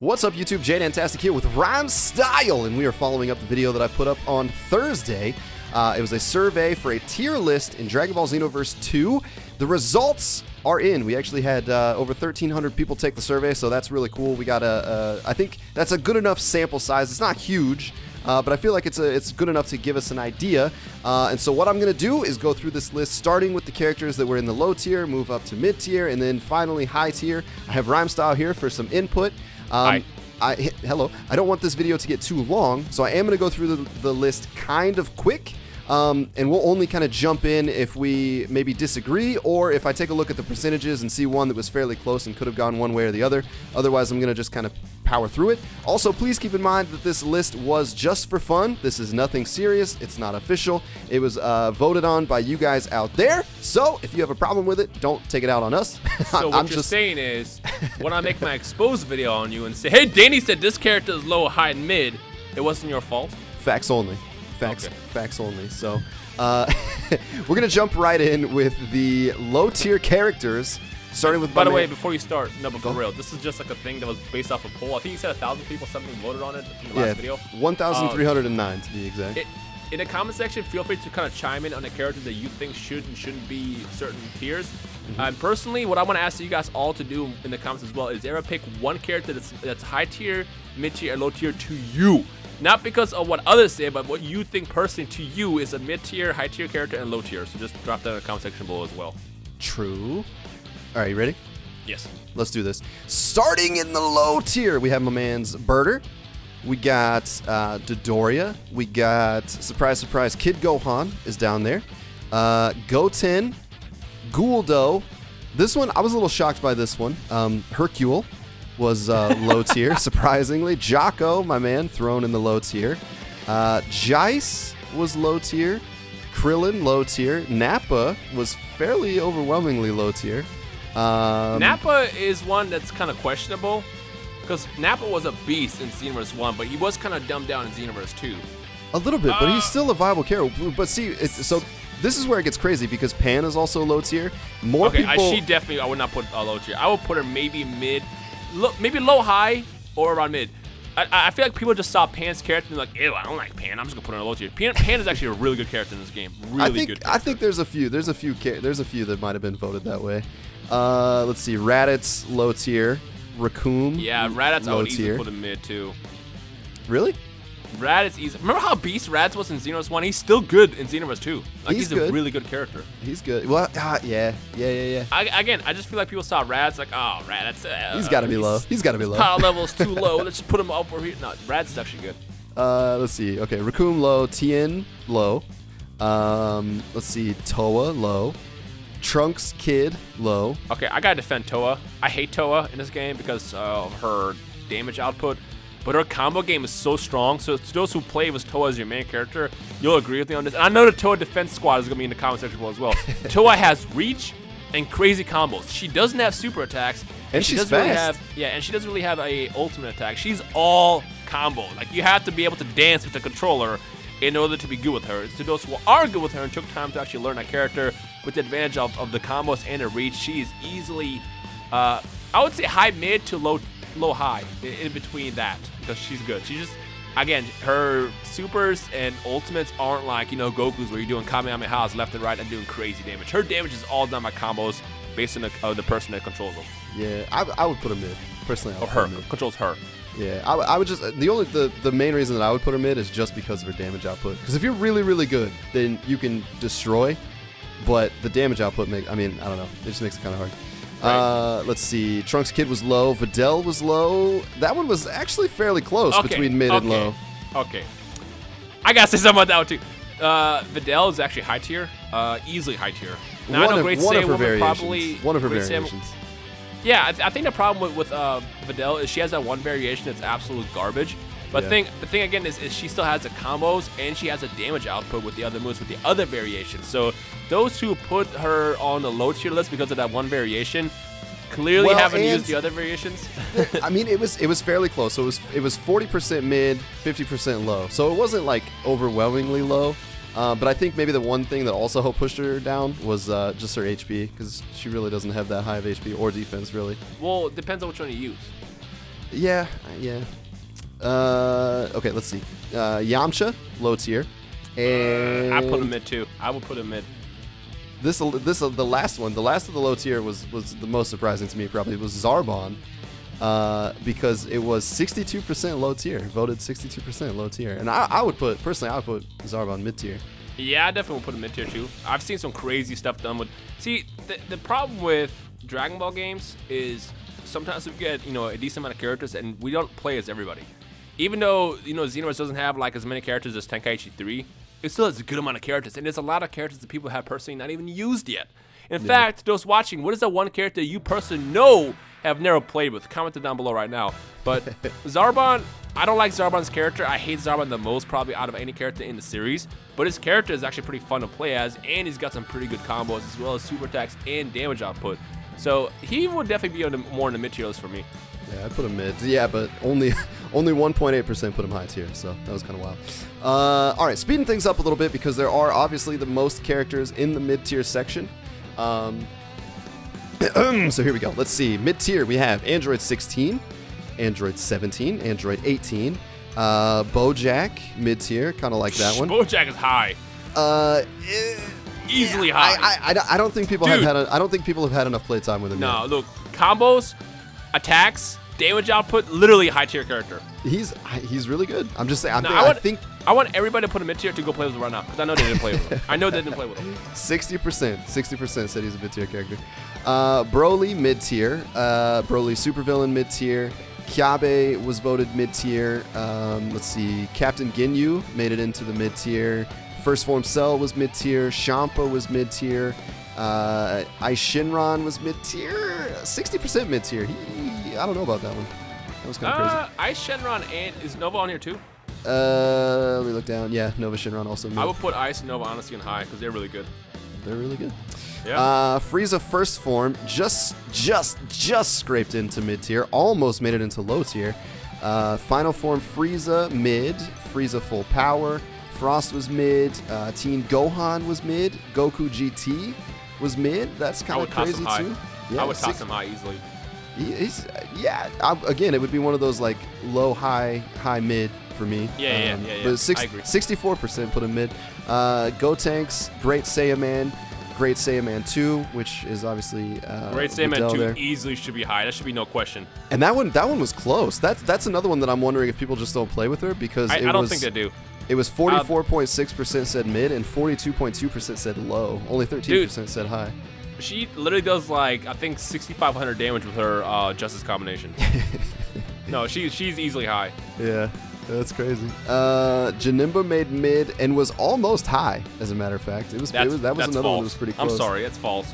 What's up YouTube, jDantastic here with Rhymestyle, and we are following up the video that I put up on Thursday. It was a survey for a tier list in Dragon Ball Xenoverse 2. The results are in. We actually had over 1,300 people take the survey, so that's really cool. We got I think that's a good enough sample size. It's not huge, but I feel like it's good enough to give us an idea. And so what I'm going to do is go through this list, starting with the characters that were in the low tier, move up to mid tier, and then finally high tier. I have Rhymestyle here for some input. Hello. I don't want this video to get too long, so I am going to go through the list kind of quick, and we'll only kind of jump in if we maybe disagree, or if I take a look at the percentages and see one that was fairly close and could have gone one way or the other. Otherwise, I'm going to just kind of power through it. Also, please keep in mind that this list was just for fun. This is nothing serious. It's not official. It was voted on by you guys out there. So if you have a problem with it, don't take it out on us. So what you're saying is, when I make my exposed video on you and say, hey, Danny said this character is low, high, and mid, it wasn't your fault? Facts only. Facts only. So we're going to jump right in with the low tier characters. Starting with By the way, before you start, no, but for real, this is just like a thing that was based off a poll. I think you said 1,000 people something voted on it in the last video. 1,309 to be exact. In the comment section, feel free to kind of chime in on the characters that you think should and shouldn't be certain tiers. Personally, what I want to ask you guys all to do in the comments as well is ever pick one character that's high tier, mid tier, and low tier to you. Not because of what others say, but what you think personally to you is a mid tier, high tier character, and low tier. So just drop that in the comment section below as well. True. All right, you ready? Yes. Let's do this. Starting in the low tier, we have my man's Bardock. We got Dodoria. We got, surprise, surprise, Kid Gohan is down there. Goten. Guldo. This one, I was a little shocked by this one. Hercule was low tier, surprisingly. Jocko, my man, thrown in the low tier. Jice was low tier. Krillin, low tier. Nappa was fairly overwhelmingly low tier. Nappa is one that's kind of questionable, because Nappa was a beast in Xenoverse 1, but he was kind of dumbed down in Xenoverse 2. A little bit, but he's still a viable character. But see, so this is where it gets crazy, because Pan is also low tier. More people... she definitely, I would not put a low tier. I would put her maybe mid, maybe low high, or around mid. I feel like people just saw Pan's character and they're like, ew, I don't like Pan. I'm just gonna put her in a low tier. Pan is actually a really good character in this game. Really good character. I think there's a few that might have been voted that way. Let's see, Raditz low tier, Raccoon. Yeah, Raditz I would easily put in mid too. Really? Raditz easy. Remember how beast Raditz was in Xenoverse 1? He's still good in Xenoverse 2. Like he's a really good character. He's good. Well, yeah. I just feel like people saw Raditz like, oh, Raditz. He's got to be low. He's got to be low. Power level's too low. Let's just put him up over here. No, Raditz is actually good. Let's see. Okay, Raccoon low, Tien low. Let's see, Toa low. Trunks Kid low. Okay, I gotta defend Toa. I hate Toa in this game because of her damage output, but her combo game is so strong. So to those who play with Toa as your main character, you'll agree with me on this. And I know the Toa defense squad is gonna be in the comment section as well. Toa has reach and crazy combos. She doesn't have super attacks, and she's doesn't fast. And she doesn't really have a ultimate attack. She's all combo. Like you have to be able to dance with the controller in order to be good with her. To those who are good with her and took time to actually learn that character with the advantage of the combos and her reach, she is easily, I would say high mid to low high in between that, because she's good. She just, again, her supers and ultimates aren't like, Goku's where you're doing Kamehamehas left and right and doing crazy damage. Her damage is all done by combos based on the person that controls them. Yeah, I would put her mid. Personally, I would put her mid. Controls her. Yeah, I would just, the main reason that I would put her mid is just because of her damage output. Because if you're really, really good, then you can destroy, but the damage output I don't know, it just makes it kind of hard. Right. Let's see, Trunks Kid was low, Videl was low. That one was actually fairly close between mid and low. Okay, I gotta say something about that one too. Videl is actually high tier, easily high tier. Now, I know Great Saiyan Woman probably one of her variations. Yeah, I think the problem with Videl is she has that one variation that's absolute garbage. But the thing again is she still has the combos and she has a damage output with the other moves with the other variations. So those who put her on the low tier list because of that one variation clearly haven't used the other variations. I mean, it was fairly close. So it was 40% mid, 50% low. So it wasn't like overwhelmingly low. But I think maybe the one thing that also pushed her down was just her HP, because she really doesn't have that high of HP or defense, really. Well, it depends on which one you use. Yeah. Okay, let's see. Yamcha, low tier. And I put him mid too. I would put him mid. the last one. The last of the low tier was the most surprising to me. Probably was Zarbon, because it was 62% low tier. Voted 62% low tier. And I would put Zarbon mid tier. Yeah, I definitely would put him mid tier too. I've seen some crazy stuff done with. See, the problem with Dragon Ball games is sometimes we get a decent amount of characters and we don't play as everybody. Even though Xenoverse doesn't have like as many characters as Tenkaichi 3, it still has a good amount of characters, and there's a lot of characters that people have personally not even used yet. In fact, those watching, what is that one character you personally know have never played with? Comment it down below right now. But Zarbon, I don't like Zarbon's character. I hate Zarbon the most probably out of any character in the series. But his character is actually pretty fun to play as, and he's got some pretty good combos as well as super attacks and damage output. So he would definitely be more in the mid tier list for me. Yeah, I put him mid. Yeah, but only 1.8% put him high tier, so that was kind of wild. All right, speeding things up a little bit because there are obviously the most characters in the mid tier section. So here we go. Let's see. Mid tier, we have Android 16, Android 17, Android 18, Bojack mid tier, kind of like that one. Bojack is high. Easily high. I don't think people have had. I don't think people have had enough playtime with him. No, look, combos, attacks, damage output, literally a high tier character. He's really good. I'm just saying. I want everybody to put him mid tier to go play with him right now because I know they didn't play with him. I know they didn't play with him. 60% said he's a mid tier character. Broly mid tier. Broly supervillain mid tier. Kyabe was voted mid tier. Let's see. Captain Ginyu made it into the mid tier. First Form Cell was mid tier. Champa was mid tier. Aishinran was mid tier. 60% mid tier. I don't know about that one. That was kind of crazy. Shenron and is Nova on here too? Let me look down. Yeah, Nova Shinran also mid. I would put Ice and Nova honestly in high because they're really good. They're really good. Yeah. Frieza First Form just scraped into mid tier. Almost made it into low tier. Final Form Frieza mid. Frieza Full Power. Frost was mid. Teen Gohan was mid. Goku GT was mid. That's kind of crazy too. Yeah, I would toss him high easily. Again, it would be one of those like low, high, mid for me. Yeah. But I agree. 64% put him mid. Gotenks, Great Saiyaman, Great Saiyaman 2, which is obviously Great Saiyaman 2 there. easily should be high. That should be no question. And that one was close. That's another one that I'm wondering if people just don't play with her because I don't think they do. It was 44.6% said mid and 42.2% said low. Only 13% said high. She literally does like I think 6,500 damage with her Justice combination. No, she's easily high. Yeah, that's crazy. Janemba made mid and was almost high. As a matter of fact, that was another false. one that was pretty close. I'm sorry, that's false.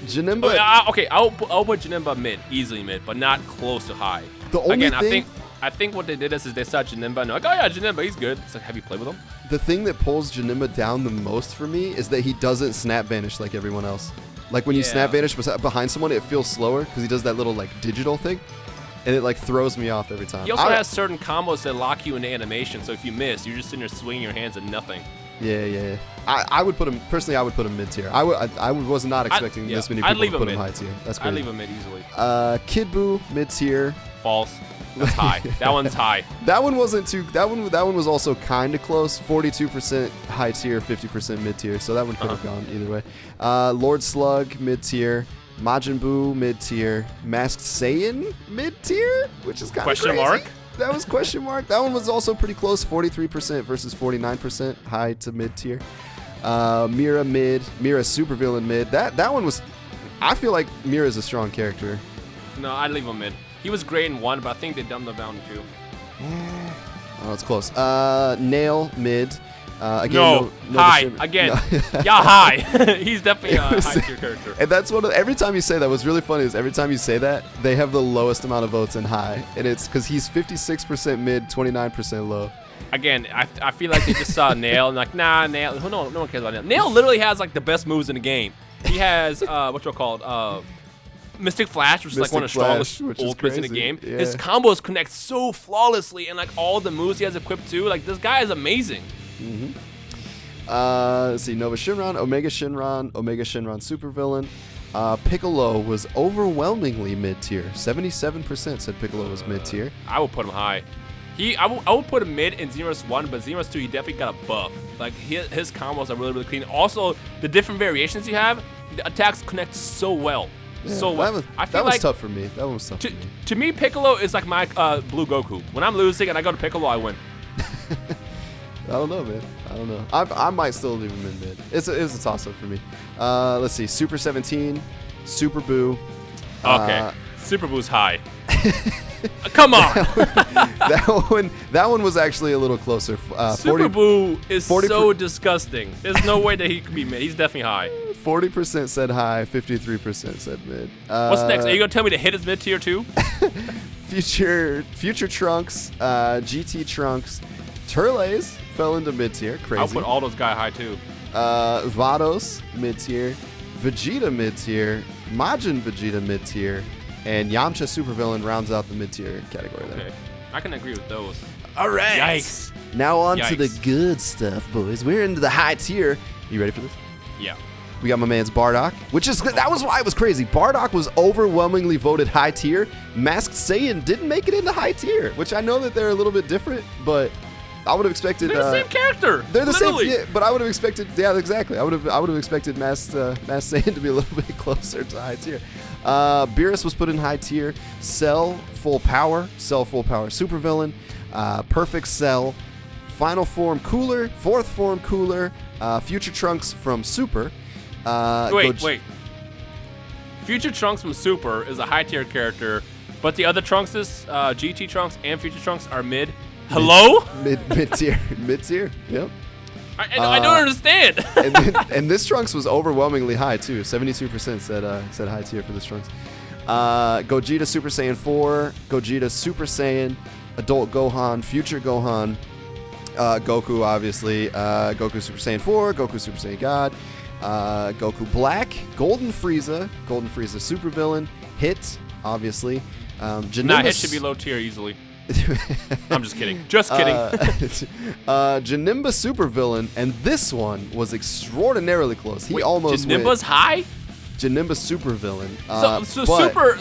Janemba. Okay, I'll put Janemba mid, easily mid, but not close to high. The only thing. I think what they did is they saw Janemba and they're like, oh yeah, Janemba, he's good. It's like, have you played with him? The thing that pulls Janemba down the most for me is that he doesn't snap vanish like everyone else. Like when you snap vanish behind someone, it feels slower because he does that little like digital thing, and it like throws me off every time. He also has certain combos that lock you into animation, so if you miss, you're just sitting there swinging your hands at nothing. Yeah. I would put him personally. I would put him mid tier. I was not expecting this many people to put him high tier. That's crazy. I'd leave him mid easily. Kid Buu mid tier. False. That's high. That one's high. That one wasn't too. That one was also kind of close. 42% high tier, 50% mid tier. So that one could have gone either way. Lord Slug mid tier. Majin Buu mid tier. Masked Saiyan mid tier, which is kind of question crazy. mark. That was question mark. That one was also pretty close. 43% versus 49% high to mid tier. Mira mid. Mira supervillain mid. That one was. I feel like Mira is a strong character. No, I'd leave him mid. He was great in 1, but I think they dumbed him down in 2. Oh, it's close. Nail mid. Again, no high. Again, no. Yeah, high. He's definitely a high tier character. And that's every time you say that, what's really funny is every time you say that, they have the lowest amount of votes in high. And it's because he's 56% mid, 29% low. Again, I feel like they just saw Nail and like, nah, Nail. No one cares about Nail. Nail literally has like the best moves in the game. He has, what's it called? Mystic Flash, which is like one of the strongest ultimates in the game. Yeah. His combos connect so flawlessly, and like all the moves he has equipped too. Like this guy is amazing. Let's see, Nova Shinran, Omega Shinran supervillain. Piccolo was overwhelmingly mid-tier. 77% said Piccolo was mid-tier. I will put him high. I will put him mid in Xenoverse 1, but Xenoverse 2, he definitely got a buff. Like, his combos are really, really clean. Also, the different variations you have, the attacks connect so well. Yeah, so well. That was tough for me. That one was tough for me. To me, Piccolo is like my blue Goku. When I'm losing and I go to Piccolo, I win. I don't know, man. I don't know. I might still leave him in mid. It's a toss-up for me. Let's see. Super 17, Super Boo. Okay. Super Boo's high. Come on. that one was actually a little closer. Super Boo is so disgusting. There's no way that he could be mid. He's definitely high. 40% said high, 53% said mid. What's next? Are you gonna tell me to hit his mid tier too? Future Trunks, GT Trunks, Turles fell into mid tier. Crazy. I'll put all those guys high too. Vados mid tier, Vegeta mid tier, Majin Vegeta mid tier, and Yamcha supervillain rounds out the mid tier category there. Okay, I can agree with those. All right. Yikes. Now on to the good stuff, boys. We're into the high tier. You ready for this? Yeah. We got my man's Bardock, that was why it was crazy. Bardock was overwhelmingly voted high tier. Masked Saiyan didn't make it into high tier, which I know that they're a little bit different, but I would have expected. They're the same character. They're the literally. same, yeah, but I would have expected. Yeah, exactly. I would have expected Masked Saiyan to be a little bit closer to high tier. Beerus was put in high tier. Cell full power supervillain. Perfect Cell. Final form Cooler. Fourth form Cooler. Future Trunks from Super. Wait. Future Trunks from Super is a high tier character, but the other Trunks, GT Trunks and Future Trunks are mid. Hello? Mid tier. Yep. I don't understand. and this Trunks was overwhelmingly high too. 72% said high tier for this Trunks. Gogeta Super Saiyan 4, Gogeta Super Saiyan, Adult Gohan, Future Gohan, Goku obviously, Goku Super Saiyan 4, Goku Super Saiyan God. Goku Black, Golden Frieza supervillain, Hit, obviously. Hit should be low tier easily. I'm just kidding. Just kidding. Janimba supervillain, and this one was extraordinarily close. He almost Janimba's high? Janimba supervillain.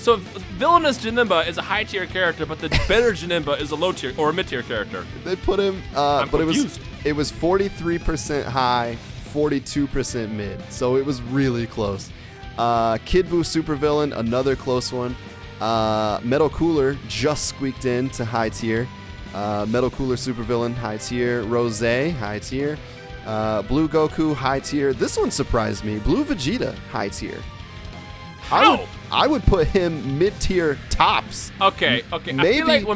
So villainous Janimba is a high tier character, but the better Janimba is a low tier or a mid tier character. They put him, I'm but confused. it was 43% high, 42% mid, so it was really close. Kid Buu supervillain, another close one. Metal Cooler just squeaked in to high tier. Metal Cooler supervillain, high tier. Rose, high tier. Blue Goku, high tier. This one surprised me. Blue Vegeta, high tier. How? I would put him mid tier tops. Okay. Maybe.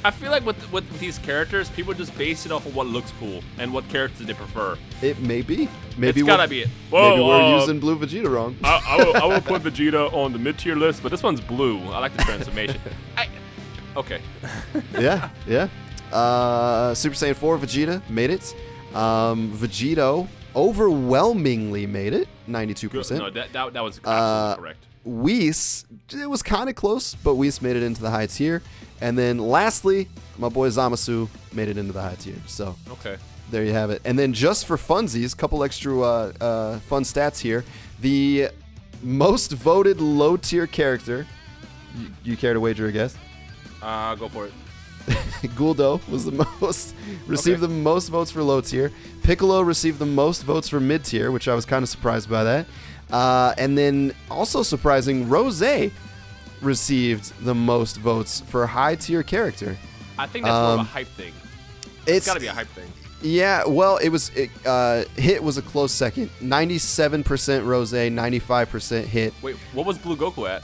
I feel like with these characters, people just base it off of what looks cool and what characters they prefer. It may be. It's gotta be it. Maybe we're using Blue Vegeta wrong. I will put Vegeta on the mid-tier list, but this one's blue. I like the transformation. Okay. Yeah. Super Saiyan 4 Vegeta made it. Vegito overwhelmingly made it, 92%. No, that was absolutely correct. Whis, it was kind of close, but Whis made it into the high tier. And then lastly, my boy Zamasu made it into the high tier. So okay, there you have it. And then just for funsies, couple extra fun stats here. The most voted low tier character, you care to wager a guess? Go for it. Guldo was the most, received the most votes for low tier. Piccolo received the most votes for mid tier, which I was kind of surprised by that. And then also surprising, Rose received the most votes for high tier character. I think that's more of a hype thing. It's got to be a hype thing. Yeah, well, Hit was a close second. 97% Rose, 95% Hit. Wait, what was Blue Goku at?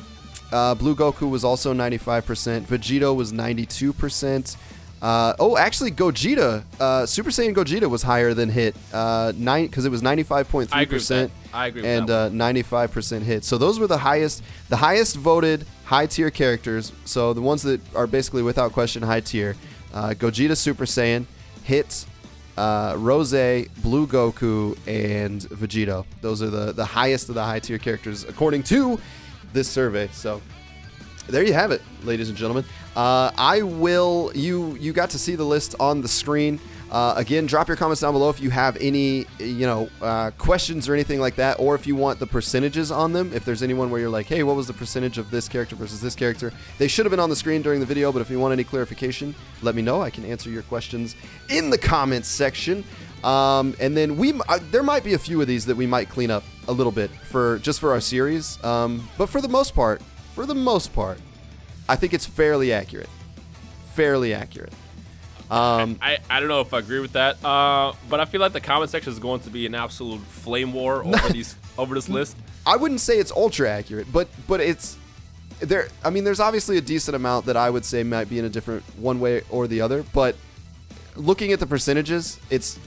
Blue Goku was also 95%. Vegito was 92%. Actually, Gogeta, Super Saiyan Gogeta was higher than Hit, because it was 95.3%. I agree with and 95% Hit. So those were the highest voted high tier characters. So the ones that are basically without question high tier: Gogeta Super Saiyan, Hit, Rose, Blue Goku, and Vegito. Those are the highest of the high tier characters according to this survey. So there you have it, ladies and gentlemen. You got to see the list on the screen. Again, drop your comments down below if you have any, questions or anything like that, or if you want the percentages on them. If there's anyone where you're like, hey, what was the percentage of this character versus this character? They should have been on the screen during the video, but if you want any clarification, let me know. I can answer your questions in the comments section. And then there might be a few of these that we might clean up a little bit for our series. But for the most part, I think it's fairly accurate. I don't know if I agree with that, but I feel like the comment section is going to be an absolute flame war over this list. I wouldn't say it's ultra accurate, but it's there. I mean, there's obviously a decent amount that I would say might be in a different one way or the other. But looking at the percentages, it's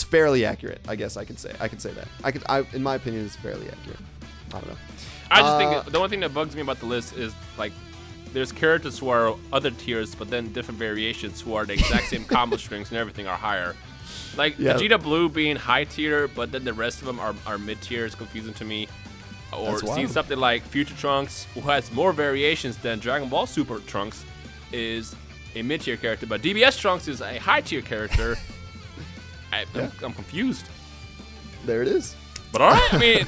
fairly accurate. I guess I can say that. In my opinion, it's fairly accurate. I don't know. I just think the only thing that bugs me about the list is like, there's characters who are other tiers, but then different variations who are the exact same combo strings and everything are higher. Like Vegeta Blue being high tier, but then the rest of them are mid tier is confusing to me. Or seeing something like Future Trunks, who has more variations than Dragon Ball Super Trunks, is a mid tier character, but DBS Trunks is a high tier character. I'm confused. There it is. But all right, I mean,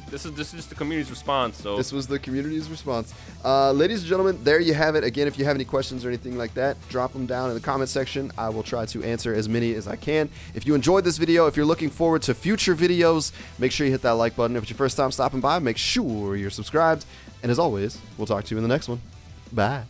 this is just the community's response. So this was the community's response. Ladies and gentlemen, there you have it. Again, if you have any questions or anything like that, drop them down in the comment section. I will try to answer as many as I can. If you enjoyed this video, if you're looking forward to future videos, make sure you hit that like button. If it's your first time stopping by, make sure you're subscribed. And as always, we'll talk to you in the next one. Bye.